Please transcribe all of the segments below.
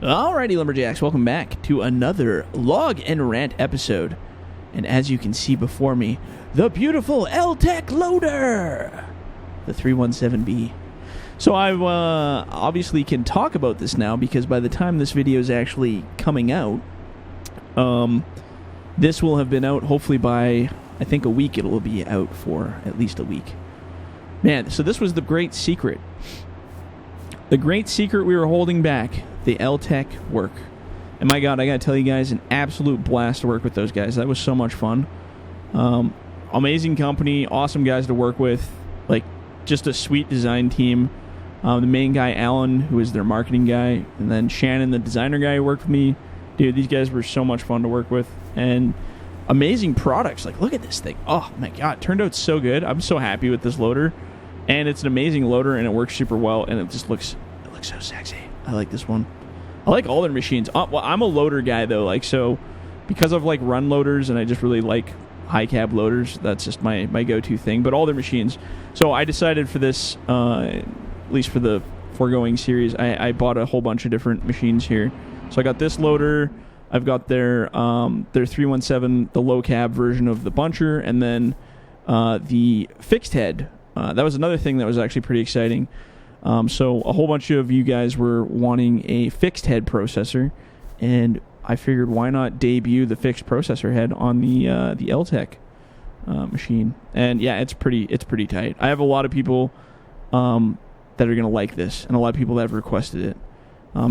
Alrighty, Lumberjacks, welcome back to another Log and Rant episode. And as you can see before me, the beautiful Eltec loader, the 317B. So I obviously can talk about this now because by the time this video is actually coming out, this will have been out hopefully by, I think, a week. It will be out for at least a week. Man, so this was the great secret. The great secret we were holding back, the Eltec work. And my God, I gotta tell you guys, an absolute blast to work with those guys. That was so much fun. Amazing company, awesome guys to work with. Like, just a sweet design team. The main guy, Alan, who is their marketing guy, and then Shannon, the designer guy who worked with me. Dude, these guys were so much fun to work with. And amazing products. Like, look at this thing. Oh, my God, it turned out so good. I'm so happy with this loader. And it's an amazing loader, and it works super well, and it just looks so sexy. I like this one. I like all their machines. Well, I'm a loader guy, though. Like, so because of, like, run loaders, and I just really like high cab loaders, that's just my go-to thing. But all their machines. So I decided for this, at least for the foregoing series, I bought a whole bunch of different machines here. So I got this loader. I've got their 317, the low cab version of the buncher, and then the fixed head. That was another thing that was actually pretty exciting. So a whole bunch of you guys were wanting a fixed head processor, and I figured why not debut the fixed processor head on the Eltec machine. And yeah, it's pretty tight. I have a lot of people that are gonna like this, and a lot of people that have requested it.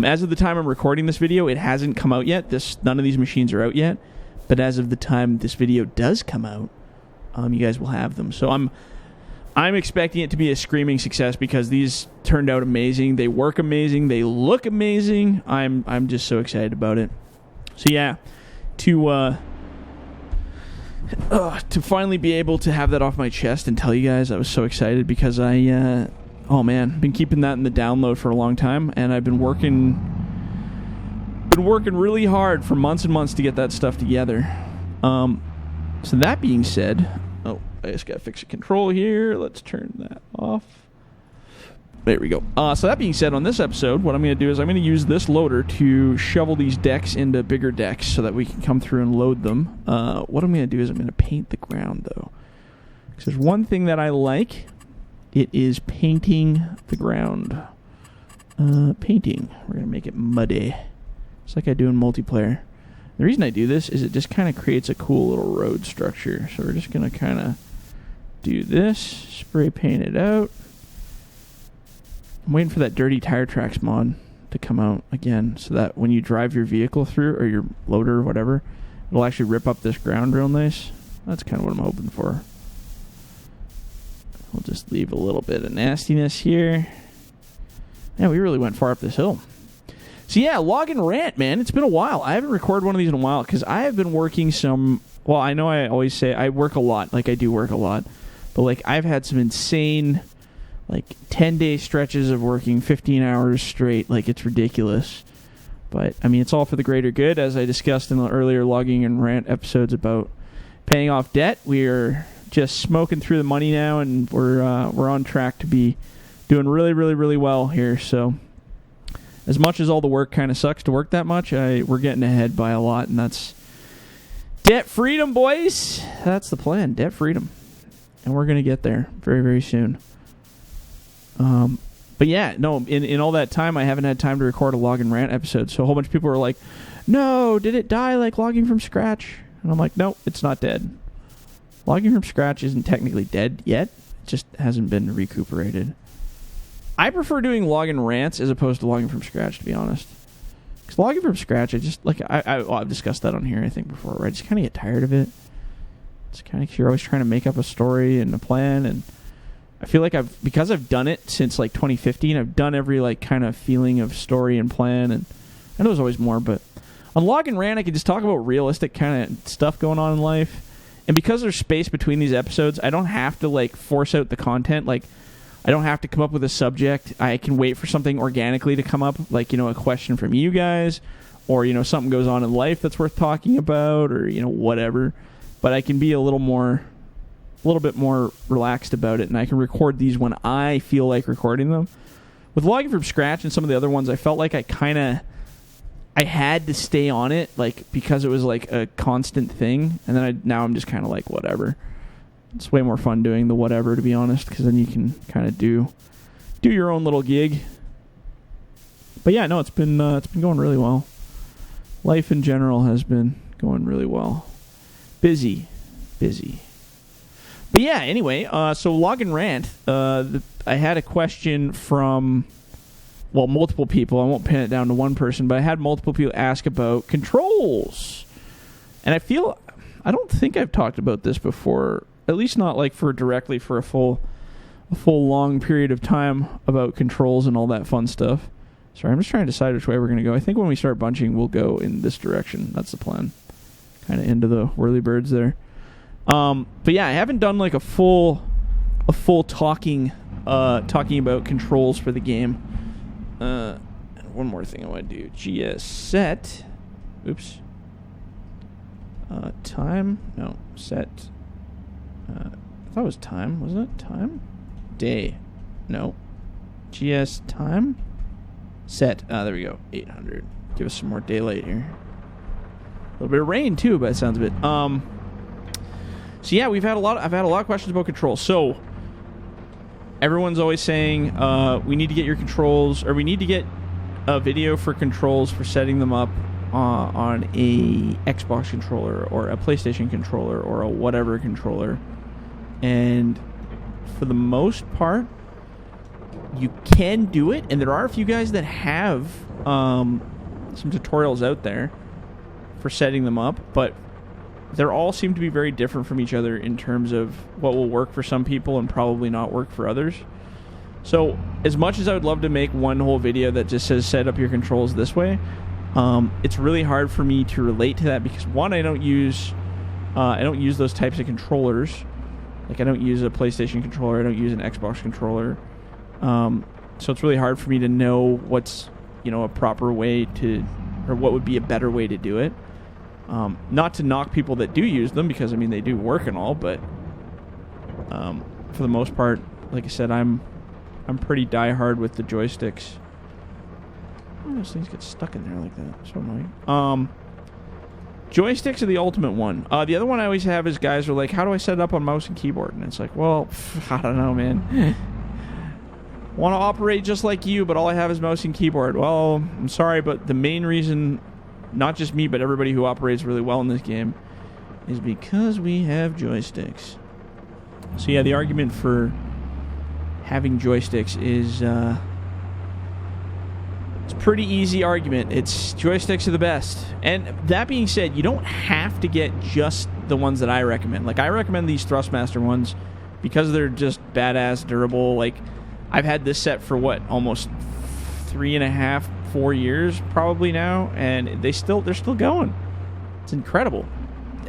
As of the time I'm recording this video, it hasn't come out yet. None of these machines are out yet, but as of the time this video does come out, you guys will have them. So I'm expecting it to be a screaming success because these turned out amazing. They work amazing. They look amazing. I'm just so excited about it. So yeah, to finally be able to have that off my chest and tell you guys, I was so excited because oh man, been keeping that in the download for a long time, and I've been working really hard for months and months to get that stuff together. So that being said, I just gotta fix a control here. Let's turn that off. There we go. So that being said, on this episode, what I'm going to do is I'm going to use this loader to shovel these decks into bigger decks so that we can come through and load them. What I'm going to do is I'm going to paint the ground, though. Because there's one thing that I like. It is painting the ground. Painting. We're going to make it muddy. Just like I do in multiplayer. The reason I do this is it just kind of creates a cool little road structure. So we're just going to kind of do this, spray paint it out. I'm waiting for that Dirty Tire Tracks mod to come out again so that when you drive your vehicle through, or your loader or whatever, it'll actually rip up this ground real nice. That's kind of what I'm hoping for. We'll just leave a little bit of nastiness here. Yeah, we really went far up this hill. So yeah, Log and Rant, man. It's been a while. I haven't recorded one of these in a while because I have been working some... Well, I know I always say I work a lot. Like, I do work a lot. But, like, I've had some insane, like, 10-day stretches of working 15 hours straight. Like, it's ridiculous. But, I mean, it's all for the greater good. As I discussed in the earlier Logging and Rant episodes about paying off debt, we are just smoking through the money now, and we're on track to be doing really, really, really well here. So, as much as all the work kind of sucks to work that much, we're getting ahead by a lot, and that's debt freedom, boys. That's the plan, debt freedom. And we're going to get there very, very soon. But yeah, no, in all that time, I haven't had time to record a Log and Rant episode. So a whole bunch of people were like, no, did it die like Logging from Scratch? And I'm like, no, it's not dead. Logging from Scratch isn't technically dead yet. It just hasn't been recuperated. I prefer doing Log and Rants as opposed to Logging from Scratch, to be honest. Because Logging from Scratch, I just, like, I've discussed that on here, I think, before, right? I just kind of get tired of it. It's kind of, you're always trying to make up a story and a plan, and I feel like because I've done it since, like, 2015, I've done every, like, kind of feeling of story and plan, and I know there's always more, but on Log and Rant, I can just talk about realistic kind of stuff going on in life, and because there's space between these episodes, I don't have to, like, force out the content, like, I don't have to come up with a subject. I can wait for something organically to come up, like, you know, a question from you guys, or, you know, something goes on in life that's worth talking about, or, you know, whatever. But I can be a little bit more relaxed about it, and I can record these when I feel like recording them. With Logging from Scratch and some of the other ones, I felt like I kind of I had to stay on it, like, because it was like a constant thing, and then now I'm just kind of like, whatever. It's way more fun doing the whatever, to be honest, because then you can kind of do your own little gig. But yeah, no, it's been going really well. Life in general has been going really well. Busy. But yeah, anyway, so Log and Rant, I had a question from, well, multiple people. I won't pin it down to one person, but I had multiple people ask about controls. And I don't think I've talked about this before, at least not like directly for a full long period of time about controls and all that fun stuff. Sorry, I'm just trying to decide which way we're going to go. I think when we start bunching, we'll go in this direction. That's the plan. Kind of into the whirly birds there. But yeah, I haven't done like a full talking about controls for the game. And one more thing I want to do. GS set. Oops. Time. No, set. I thought it was time. Wasn't it time? Day. No. GS time. Set. There we go. 800. Give us some more daylight here. A little bit of rain too, by the sounds of it. So yeah, I've had a lot of questions about controls. So everyone's always saying we need to get your controls, or we need to get a video for controls for setting them up on a Xbox controller or a PlayStation controller or a whatever controller. And for the most part, you can do it, and there are a few guys that have some tutorials out there for setting them up, but they all seem to be very different from each other in terms of what will work for some people and probably not work for others. So as much as I would love to make one whole video that just says set up your controls this way, it's really hard for me to relate to that because, one, I don't use those types of controllers. Like, I don't use a PlayStation controller, I don't use an Xbox controller. So it's really hard for me to know what's, a proper way to, or what would be a better way to do it. Not to knock people that do use them, because, they do work and all, but for the most part, like I said, I'm pretty diehard with the joysticks. Oh, those things get stuck in there like that. So annoying. Joysticks are the ultimate one. The other one I always have is guys are like, how do I set it up on mouse and keyboard? And it's like, well, I don't know, man. Want to operate just like you, but all I have is mouse and keyboard. Well, I'm sorry, but the main reason, not just me, but everybody who operates really well in this game, is because we have joysticks. So yeah, the argument for having joysticks is it's a pretty easy argument. It's joysticks are the best. And that being said, you don't have to get just the ones that I recommend. Like, I recommend these Thrustmaster ones because they're just badass, durable. Like, I've had this set for almost 3.5, 4 years probably now, and they're still going. It's incredible.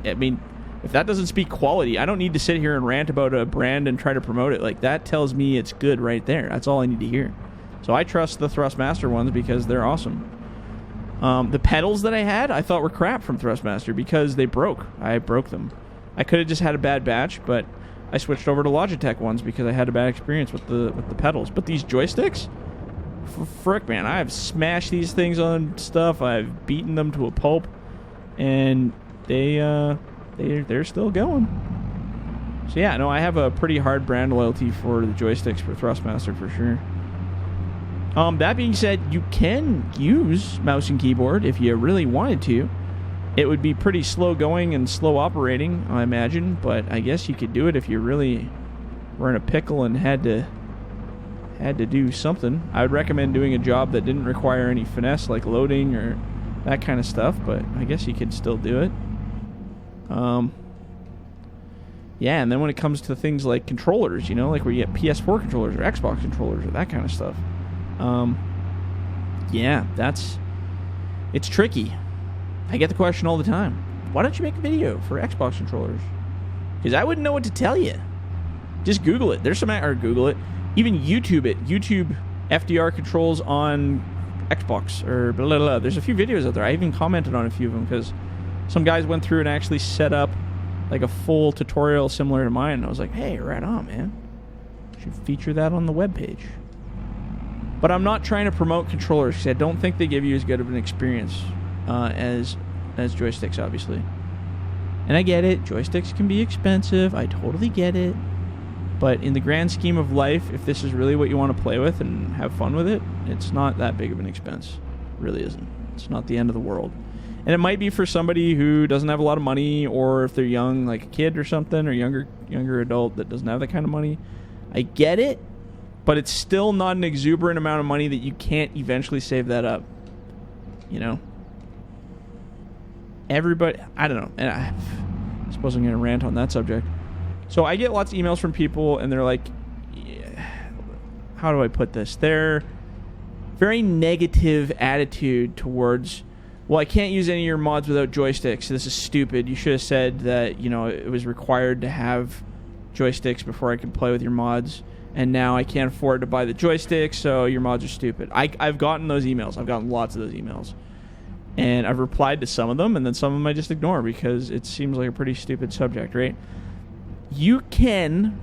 If that doesn't speak quality, I don't need to sit here and rant about a brand and try to promote it. Like, that tells me it's good right there. That's all I need to hear. So I trust the Thrustmaster ones because they're awesome. The pedals that I had, I thought were crap from Thrustmaster because they broke. I broke them. I could have just had a bad batch, but I switched over to Logitech ones because I had a bad experience with the pedals. But these joysticks, frick, man, I have smashed these things on stuff. I've beaten them to a pulp, and they're still going. So yeah, no, I have a pretty hard brand loyalty for the joysticks for Thrustmaster for sure. That being said, you can use mouse and keyboard if you really wanted to. It would be pretty slow going and slow operating, I imagine, but I guess you could do it if you really were in a pickle and had to do something. I would recommend doing a job that didn't require any finesse, like loading or that kind of stuff, but I guess you could still do it. Yeah, and then when it comes to things like controllers, like where you get PS4 controllers or Xbox controllers or that kind of stuff, yeah, it's tricky. I get the question all the time, why don't you make a video for Xbox controllers? Because I wouldn't know what to tell you. Just Google it. Google it. Even YouTube it. YouTube FDR controls on Xbox or blah, blah, blah. There's a few videos out there. I even commented on a few of them because some guys went through and actually set up like a full tutorial similar to mine. And I was like, hey, right on, man. Should feature that on the webpage. But I'm not trying to promote controllers because I don't think they give you as good of an experience as joysticks, obviously. And I get it. Joysticks can be expensive. I totally get it. But in the grand scheme of life, if this is really what you want to play with and have fun with it, it's not that big of an expense. It really isn't. It's not the end of the world. And it might be for somebody who doesn't have a lot of money, or if they're young, like a kid or something, or younger adult that doesn't have that kind of money. I get it, but it's still not an exuberant amount of money that you can't eventually save that up. You know? Everybody, I don't know. And I suppose I'm going to rant on that subject. So I get lots of emails from people, and they're like, how do I put this? They're very negative attitude towards, well, I can't use any of your mods without joysticks. This is stupid. You should have said that, you know, it was required to have joysticks before I could play with your mods, and now I can't afford to buy the joysticks, so your mods are stupid. I've gotten those emails. I've gotten lots of those emails. And I've replied to some of them, and then some of them I just ignore because it seems like a pretty stupid subject, right? You can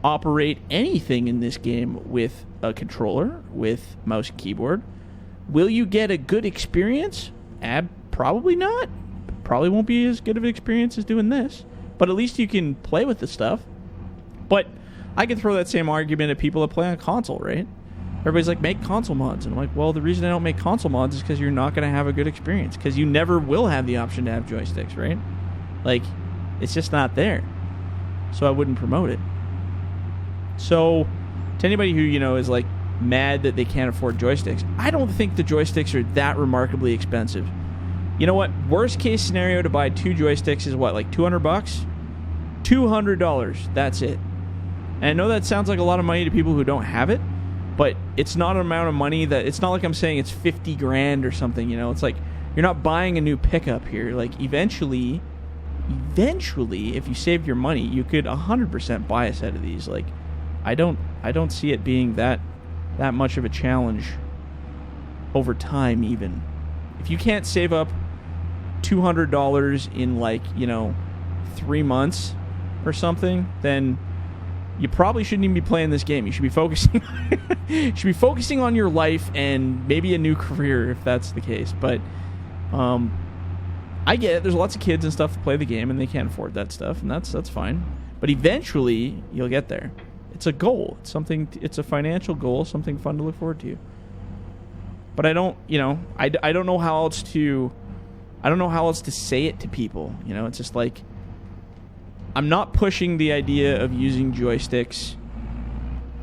operate anything in this game with a controller, with mouse and keyboard. Will you get a good experience? Probably not. Probably won't be as good of an experience as doing this. But at least you can play with the stuff. But I can throw that same argument at people that play on a console, right? Everybody's like, make console mods. And I'm like, well, the reason I don't make console mods is because you're not going to have a good experience. Because you never will have the option to have joysticks, right? Like, it's just not there. So I wouldn't promote it. So, to anybody who, you know, is like mad that they can't afford joysticks, I don't think the joysticks are that remarkably expensive. You know what? Worst case scenario to buy 2 joysticks is what, like $200? $200. That's it. And I know that sounds like a lot of money to people who don't have it, but it's not an amount of money that, it's not like I'm saying it's 50 grand or something, you know? It's like, you're not buying a new pickup here. Like, eventually, if you saved your money, you could 100% buy a set of these. Like, I don't see it being that much of a challenge over time, even. If you can't save up $200 in, like, you know, 3 months or something, then you probably shouldn't even be playing this game. You should be focusing on your life and maybe a new career if that's the case. But I get it. There's lots of kids and stuff that play the game and they can't afford that stuff, and that's fine. But eventually you'll get there. It's a goal. It's something. It's a financial goal. Something fun to look forward to. But I don't. You know. I don't know how else to. I don't know how else to say it to people. You know. It's just like, I'm not pushing the idea of using joysticks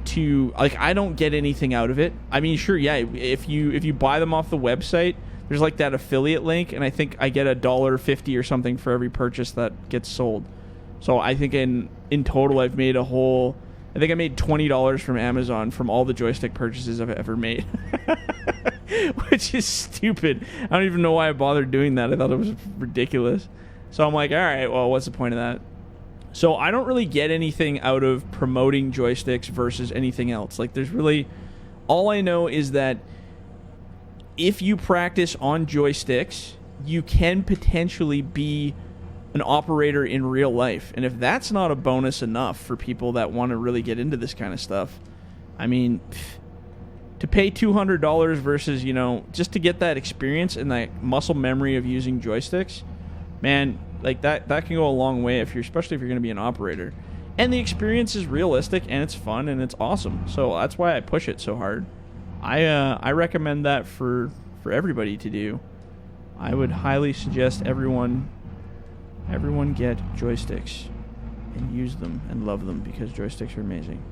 to, like, I don't get anything out of it. I mean, sure, yeah, if you buy them off the website, there's like that affiliate link, and I think I get $1.50 or something for every purchase that gets sold. So I think in total I've made I think I made $20 from Amazon from all the joystick purchases I've ever made. Which is stupid. I don't even know why I bothered doing that. I thought it was ridiculous. So I'm like, all right, well, what's the point of that? So I don't really get anything out of promoting joysticks versus anything else. Like, there's really, all I know is that if you practice on joysticks, you can potentially be an operator in real life. And if that's not a bonus enough for people that want to really get into this kind of stuff, I mean, to pay $200 versus, you know, just to get that experience and that muscle memory of using joysticks, man, like that can go a long way especially if you're going to be an operator. And the experience is realistic and it's fun and it's awesome. So that's why I push it so hard. I recommend that for everybody to do. I would highly suggest everyone get joysticks and use them and love them, because joysticks are amazing.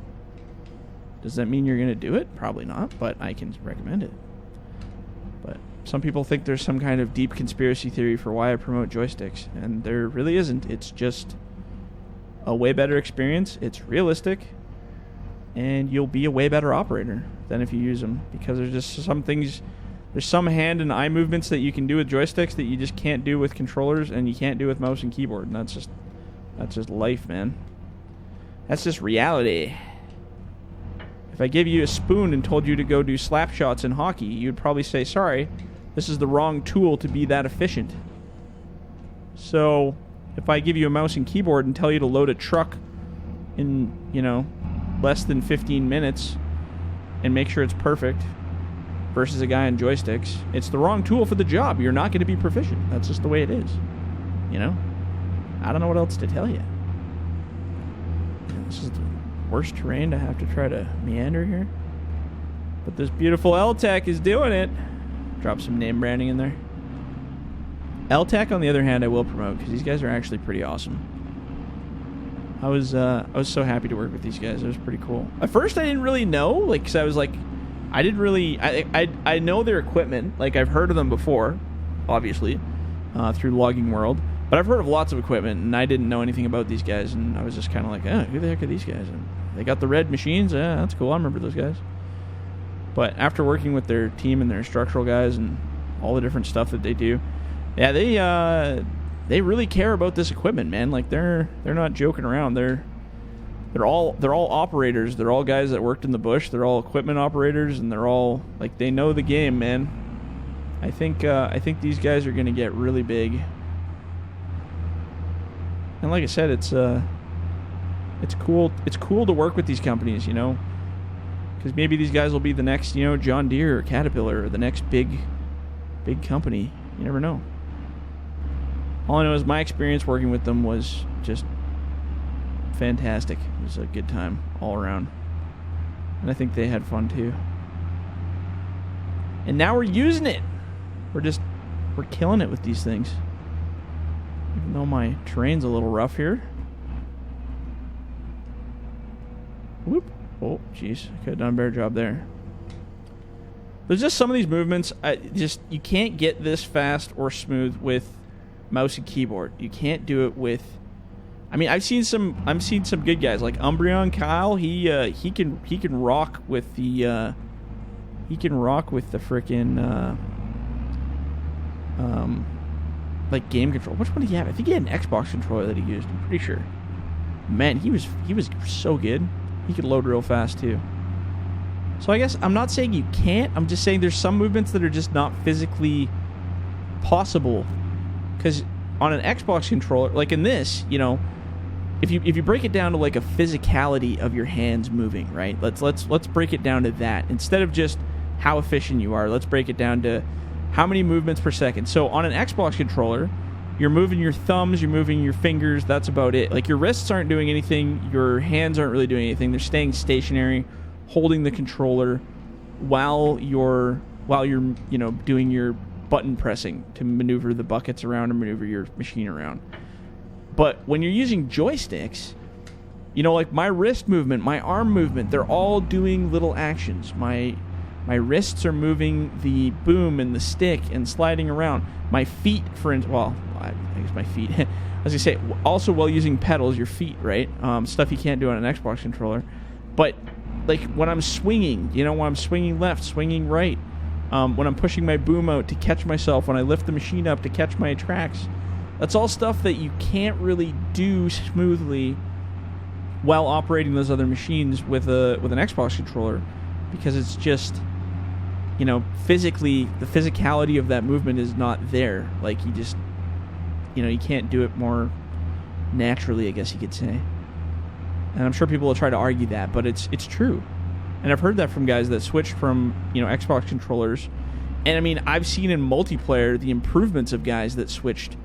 Does that mean you're going to do it? Probably not, but I can recommend it. But some people think there's some kind of deep conspiracy theory for why I promote joysticks, and there really isn't. It's just a way better experience. It's realistic, and you'll be a way better operator than if you use them, because there's just some things. There's some hand and eye movements that you can do with joysticks that you just can't do with controllers, and you can't do with mouse and keyboard. And that's just life, man. That's just reality. If I gave you a spoon and told you to go do slap shots in hockey, you'd probably say, sorry, this is the wrong tool to be that efficient. So if I give you a mouse and keyboard and tell you to load a truck in, less than 15 minutes and make sure it's perfect, versus a guy on joysticks, it's the wrong tool for the job. You're not going to be proficient. That's just the way it is. You know? I don't know what else to tell you. This is the worst terrain to have to try to meander here. But this beautiful Eltec is doing it. Drop some name branding in there. Eltec, on the other hand, I will promote because these guys are actually pretty awesome. I was so happy to work with these guys. It was pretty cool. At first, I didn't really know, like, because I was like, I didn't really, I know their equipment. Like, I've heard of them before, obviously, through Logging World. But I've heard of lots of equipment, and I didn't know anything about these guys. And I was just kind of like, who the heck are these guys? And they got the red machines. Yeah, that's cool. I remember those guys. But after working with their team and their structural guys and all the different stuff that they do, yeah, they really care about this equipment, man. Like, they're not joking around. They're all operators. They're all guys that worked in the bush. They're all equipment operators, and they're all like, they know the game, man. I think these guys are going to get really big. And like I said, it's cool. It's cool to work with these companies, you know, because maybe these guys will be the next, you know, John Deere or Caterpillar or the next big company. You never know. All I know is my experience working with them was just fantastic. It was a good time all around. And I think they had fun too. And now we're using it. We're killing it with these things. Even though my terrain's a little rough here. Whoop. Oh, jeez. I could have done a better job there. There's just some of these movements, you can't get this fast or smooth with mouse and keyboard. You can't do it with, I mean, I've seen some good guys like Umbreon Kyle. He can rock with the frickin' like game control. Which one did he have? I think he had an Xbox controller that he used. I'm pretty sure. Man, he was so good. He could load real fast too. So I guess I'm not saying you can't. I'm just saying there's some movements that are just not physically possible. Because on an Xbox controller, like in this, you know, if you break it down to like a physicality of your hands moving, right? Let's break it down to that instead of just how efficient you are. Let's break it down to how many movements per second. So on an Xbox controller, you're moving your thumbs, you're moving your fingers. That's about it. Like your wrists aren't doing anything. Your hands aren't really doing anything. They're staying stationary, holding the controller while you're you know, doing your button pressing to maneuver the buckets around or maneuver your machine around. But when you're using joysticks, you know, like my wrist movement, my arm movement, they're all doing little actions. My wrists are moving the boom and the stick and sliding around. My feet, for instance, well, I guess my feet. As I say, also while using pedals, your feet, right? Stuff you can't do on an Xbox controller. But like when I'm swinging, you know, when I'm swinging left, swinging right, when I'm pushing my boom out to catch myself, when I lift the machine up to catch my tracks, that's all stuff that you can't really do smoothly while operating those other machines with an Xbox controller, because it's just, you know, physically, the physicality of that movement is not there. Like, you just, you know, you can't do it more naturally, I guess you could say. And I'm sure people will try to argue that, but it's true. And I've heard that from guys that switched from, you know, Xbox controllers. And I mean, I've seen in multiplayer the improvements of guys that switched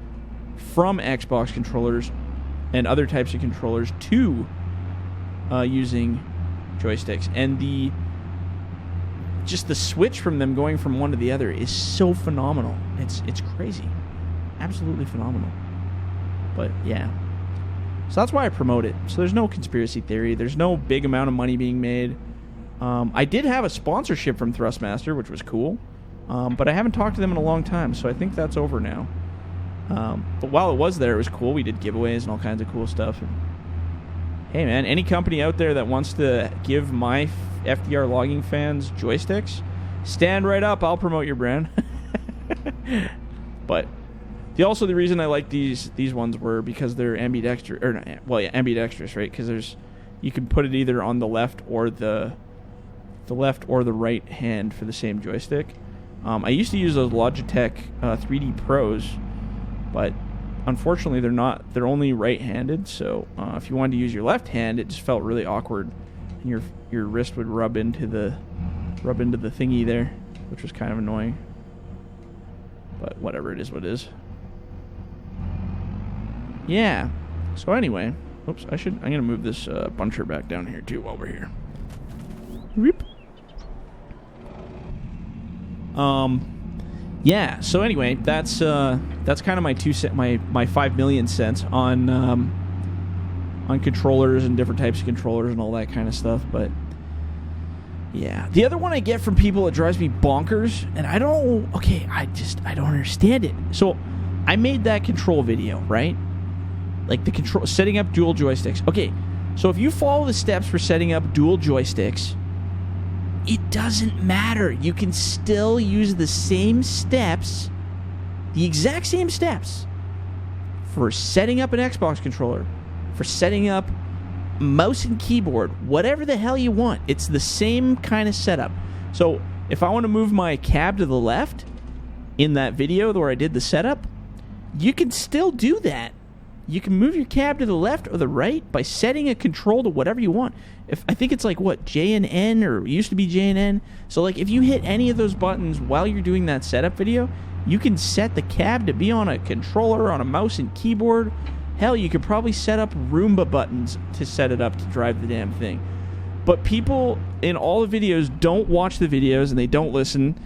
from Xbox controllers and other types of controllers to using joysticks. And the switch from them going from one to the other is so phenomenal. It's crazy. Absolutely phenomenal. But yeah. So that's why I promote it. So there's no conspiracy theory. There's no big amount of money being made. I did have a sponsorship from Thrustmaster, which was cool. But I haven't talked to them in a long time, so I think that's over now. But while it was there, it was cool. We did giveaways and all kinds of cool stuff. And hey, man, any company out there that wants to give my FDR Logging fans joysticks, stand right up. I'll promote your brand. But the reason I like these ones were because they're ambidextrous, or not, well, yeah, ambidextrous, right? Because you can put it either on the left or the right hand for the same joystick. I used to use those Logitech 3D Pros, but unfortunately they're only right-handed. So if you wanted to use your left hand, it just felt really awkward, and your wrist would rub into the thingy there. which was kind of annoying. But whatever, it is what it is. Yeah. So anyway, oops, I'm gonna move this buncher back down here too while we're here. Whoop. Yeah. So anyway, that's kind of my 5 million cents on controllers and different types of controllers and all that kind of stuff. But yeah, the other one I get from people, it drives me bonkers, and I don't understand it. So I made that control video, right? Like the control, setting up dual joysticks. Okay, so if you follow the steps for setting up dual joysticks, it doesn't matter. You can still use the same steps, the exact same steps, for setting up an Xbox controller, for setting up mouse and keyboard, whatever the hell you want. It's the same kind of setup. So if I want to move my cab to the left in that video where I did the setup, you can still do that. You can move your cab to the left or the right by setting a control to whatever you want. I think it's like, what, J and N, or it used to be J and N. So like if you hit any of those buttons while you're doing that setup video, you can set the cab to be on a controller, on a mouse and keyboard. Hell, you could probably set up Roomba buttons to set it up to drive the damn thing. But people in all the videos don't watch the videos and they don't listen,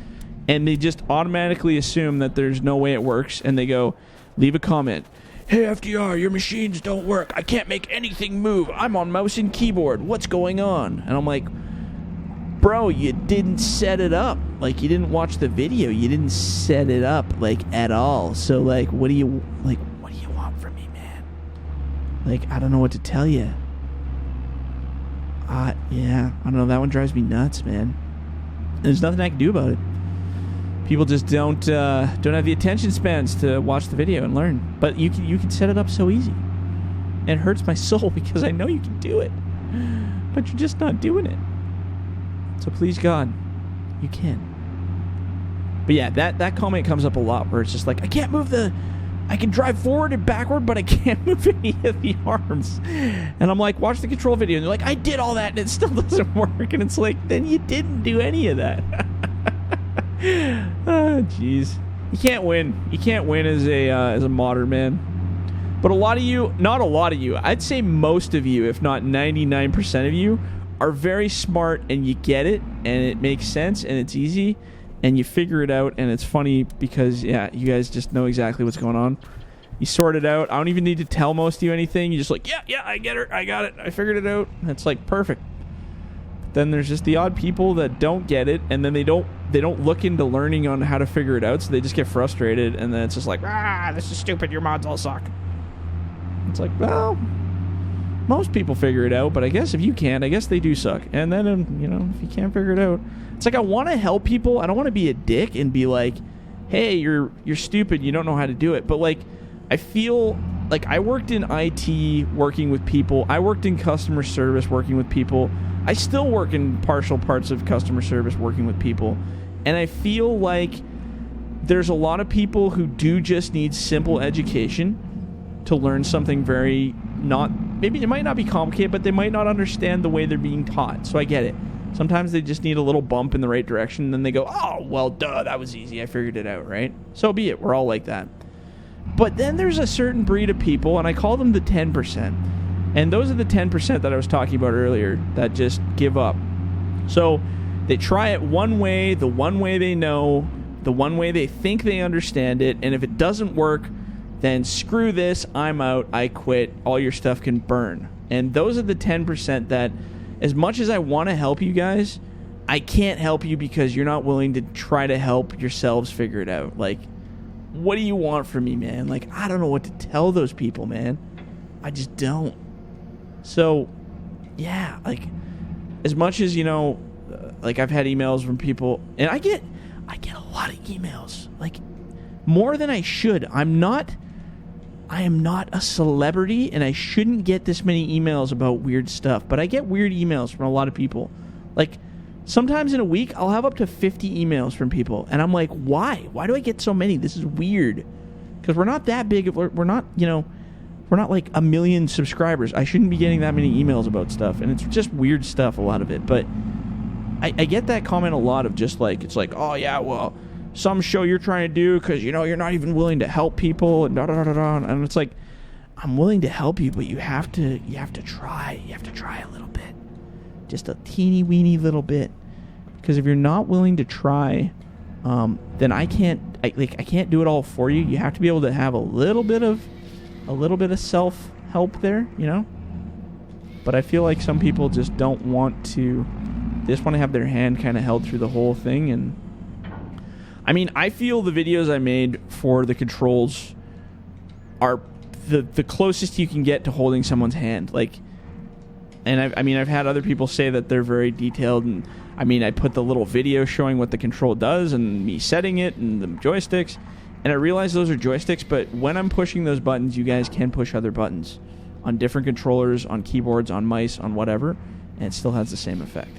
and they just automatically assume that there's no way it works, and they go, leave a comment. Hey, FDR, your machines don't work. I can't make anything move. I'm on mouse and keyboard. What's going on? And I'm like, bro, you didn't set it up. Like, you didn't watch the video. You didn't set it up, like, at all. So, like, what do you want from me, man? Like, I don't know what to tell you. Yeah, I don't know. That one drives me nuts, man. There's nothing I can do about it. People just don't have the attention spans to watch the video and learn. But you can set it up so easy. And it hurts my soul because I know you can do it. But you're just not doing it. So please, God, you can. But yeah, that comment comes up a lot where it's just like, I can drive forward and backward, but I can't move any of the arms. And I'm like, watch the control video. And they're like, I did all that and it still doesn't work. And it's like, then you didn't do any of that. Oh, jeez. You can't win. You can't win as a modder, man. But a lot of you, not a lot of you, I'd say most of you, if not 99% of you, are very smart, and you get it, and it makes sense, and it's easy, and you figure it out, and it's funny because, yeah, you guys just know exactly what's going on. You sort it out. I don't even need to tell most of you anything. You're just like, yeah, I get it. I got it. I figured it out. And it's like, perfect. Then there's just the odd people that don't get it, and then they don't look into learning on how to figure it out, so they just get frustrated, and then it's just like, this is stupid, your mods all suck. It's like, well, most people figure it out, but I guess if you can't, I guess they do suck. And then, if you can't figure it out, it's like, I want to help people. I don't want to be a dick and be like, hey, you're stupid, you don't know how to do it. But like, I feel like I worked in IT working with people. I worked in customer service working with people. I still work in partial parts of customer service working with people. And I feel like there's a lot of people who do just need simple education to learn something maybe it might not be complicated, but they might not understand the way they're being taught. So I get it. Sometimes they just need a little bump in the right direction, and then they go, oh, well, duh, that was easy. I figured it out, right? So be it. We're all like that. But then there's a certain breed of people, and I call them the 10%. And those are the 10% that I was talking about earlier that just give up. So they try it one way, the one way they know, the one way they think they understand it, and if it doesn't work, then screw this, I'm out, I quit, all your stuff can burn. And those are the 10% that, as much as I want to help you guys, I can't help you because you're not willing to try to help yourselves figure it out. Like, what do you want from me, man? Like, I don't know what to tell those people, man. I just don't. So, yeah, like, as much as, like, I've had emails from people, and I get a lot of emails, like, more than I should. I am not a celebrity, and I shouldn't get this many emails about weird stuff, but I get weird emails from a lot of people. Like, sometimes in a week, I'll have up to 50 emails from people, and I'm like, why? Why do I get so many? This is weird. Because we're not that big. We're not, we're not like 1 million subscribers. I shouldn't be getting that many emails about stuff, and it's just weird stuff, a lot of it. But I get that comment a lot of just like, it's like, oh yeah, well, some show you're trying to do because, you know, you're not even willing to help people and da-da-da-da-da. And it's like, I'm willing to help you, but you have to try. You have to try a little bit. Just a teeny weeny little bit. Because if you're not willing to try, then I can't do it all for you. You have to be able to have a little bit of self-help there, you know? But I feel like some people just don't want to. They just want to have their hand kind of held through the whole thing. And I mean, I feel the videos I made for the controls are the closest you can get to holding someone's hand. Like, and I've had other people say that they're very detailed, and I mean, I put the little video showing what the control does and me setting it and the joysticks, and I realize those are joysticks, but when I'm pushing those buttons, you guys can push other buttons on different controllers, on keyboards, on mice, on whatever, and it still has the same effect.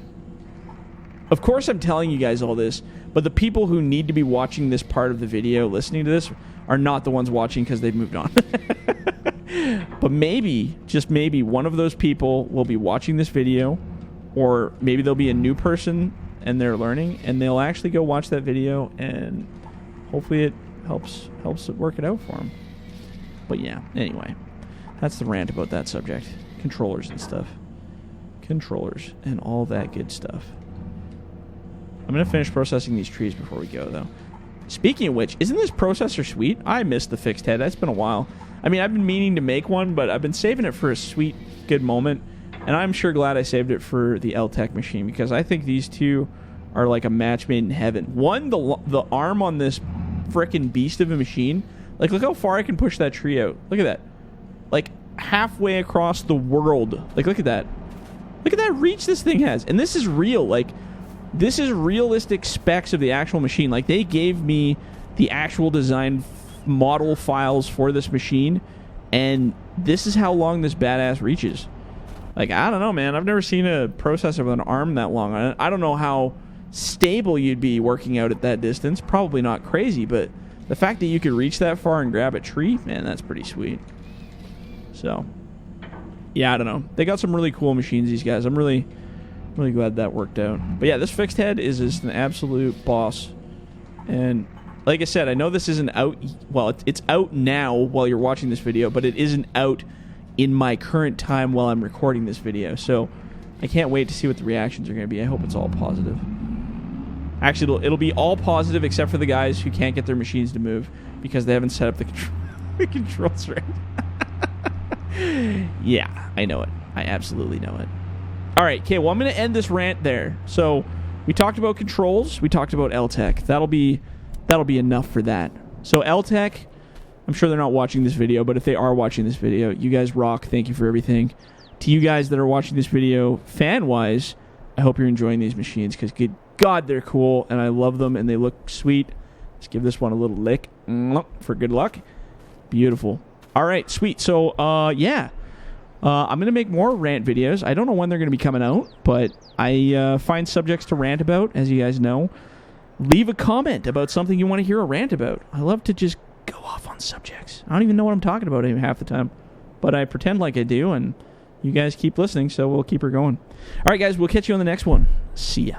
Of course, I'm telling you guys all this, but the people who need to be watching this part of the video, listening to this, are not the ones watching because they've moved on. But maybe, just maybe, one of those people will be watching this video, or maybe there'll be a new person and they're learning, and they'll actually go watch that video, and hopefully it helps it work it out for them. But yeah, anyway, that's the rant about that subject. Controllers and stuff. Controllers and all that good stuff. I'm going to finish processing these trees before we go, though. Speaking of which, isn't this processor sweet? I missed the fixed head. It's been a while. I mean, I've been meaning to make one, but I've been saving it for a sweet, good moment. And I'm sure glad I saved it for the Eltec machine, because I think these two are like a match made in heaven. One, the arm on this frickin' beast of a machine. Like, look how far I can push that tree out. Look at that. Like, halfway across the world. Like, look at that. Look at that reach this thing has. And this is real. Like, this is realistic specs of the actual machine. Like, they gave me the actual design model files for this machine, and this is how long this badass reaches. Like, I don't know, man. I've never seen a processor with an arm that long on it. I don't know how stable you'd be working out at that distance. Probably not crazy, but the fact that you could reach that far and grab a tree, man, that's pretty sweet. So, yeah, I don't know. They got some really cool machines, these guys. I'm really glad that worked out. But yeah, this fixed head is just an absolute boss. And like I said, I know this isn't out. Well, it's out now while you're watching this video, but it isn't out in my current time while I'm recording this video. So I can't wait to see what the reactions are going to be. I hope it's all positive. Actually, it'll be all positive except for the guys who can't get their machines to move because they haven't set up the controls right. Yeah, I know it. I absolutely know it. All right, okay, well, I'm going to end this rant there. So we talked about controls. We talked about Eltec. That'll be enough for that. So Eltec, I'm sure they're not watching this video, but if they are watching this video, you guys rock. Thank you for everything. To you guys that are watching this video, fan-wise, I hope you're enjoying these machines, because good God, they're cool, and I love them, and they look sweet. Let's give this one a little lick for good luck. Beautiful. All right, sweet. So, yeah. I'm going to make more rant videos. I don't know when they're going to be coming out, but I find subjects to rant about, as you guys know. Leave a comment about something you want to hear a rant about. I love to just go off on subjects. I don't even know what I'm talking about half the time, but I pretend like I do, and you guys keep listening, so we'll keep her going. All right, guys, we'll catch you on the next one. See ya.